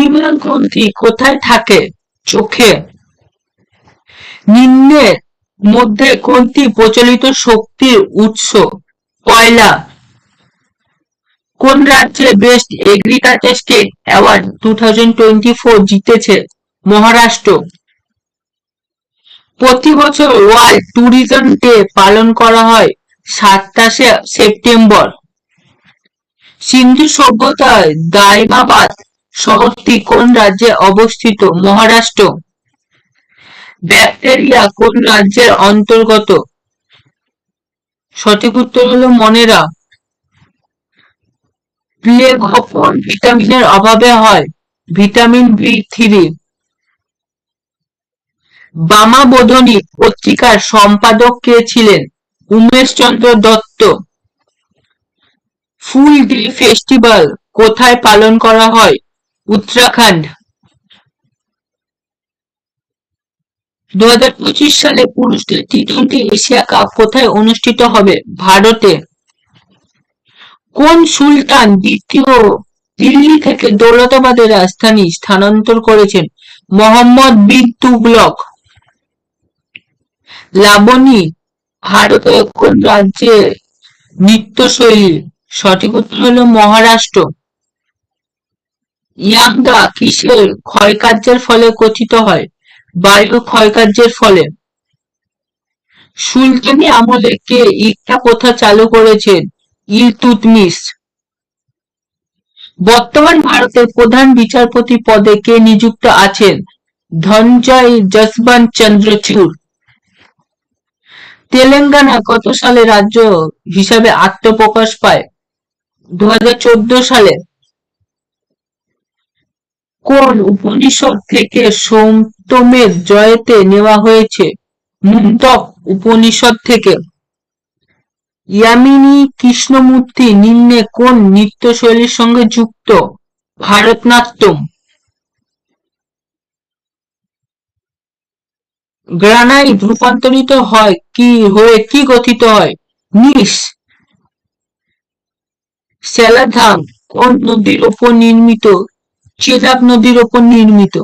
পরিমাণ গ্রন্থি কোথায় থাকে? চোখে। নিম্নের মধ্যে কোনটি প্রচলিত শক্তির উৎস? কয়লা। কোন রাজ্যে বেস্ট এগ্রিকালচার স্টেট অ্যাওয়ার্ড 2024 জিতেছে? মহারাষ্ট্র। প্রতি বছর ওয়ার্ল্ড ট্যুরিজম ডে পালন করা হয় 27শে সেপ্টেম্বর। সিন্ধু সভ্যতায় দাইমাবাদ শহরটি কোন রাজ্যে অবস্থিত? মহারাষ্ট্র। ব্যাকটেরিয়া কোন রাজ্যের অন্তর্গত? সঠিক উত্তর হলো মনেরা। প্লেগ কোন ভিটামিনের অভাবে হয়? ভিটামিন বি3। বামাবোধিনী পত্রিকার সম্পাদক কে ছিলেন? উমেশচন্দ্র দত্ত। ফুল ডে ফেস্টিভ্যাল কোথায় পালন করা হয়? উত্তরাখণ্ড। 2025 সালে পুরুষদের টি-20 এশিয়া কাপ কোথায় অনুষ্ঠিত হবে? ভারতে। কোন সুলতান দ্বিতীয় দিল্লি থেকে দৌলতাবাদের রাজধানী স্থানান্তর করেছেন? মোহাম্মদ বিন তুগলক। লাবণী ভারতের কোন রাজ্যের নৃত্যশৈলী? সঠিক উত্তর হলো মহারাষ্ট্র। ইয়াংদা কিসের ক্ষয়কার্যের ফলে গঠিত হয়? বায়ু ক্ষয়কার্যের ফলে। সুলতানি আমলে কে ইকতা প্রথা চালু করেছেন? ইলতুৎমিশ। বর্তমান ভারতের প্রধান বিচারপতি পদে কে নিযুক্ত আছেন? ধনঞ্জয় যশবন্ত চন্দ্রচূড়। তেলেঙ্গানা কত সালে রাজ্য হিসাবে আত্মপ্রকাশ পায়? 2014 সালে। কোন উপনিষদ থেকে সৌতমের জয়তে নেওয়া হয়েছে? মুণ্ডক উপনিষদ থেকে। ইয়ামিনী কৃষ্ণমূর্তি নিম্নে কোন নৃত্যশৈলীর সঙ্গে যুক্ত? ভারতনাট্যম। গ্রানাইট রূপান্তরিত হয়ে কি গঠিত হয়? নিস। সেলাধাম কোন নদীর উপর নির্মিত? চেনাব নদীর উপর নির্মিত।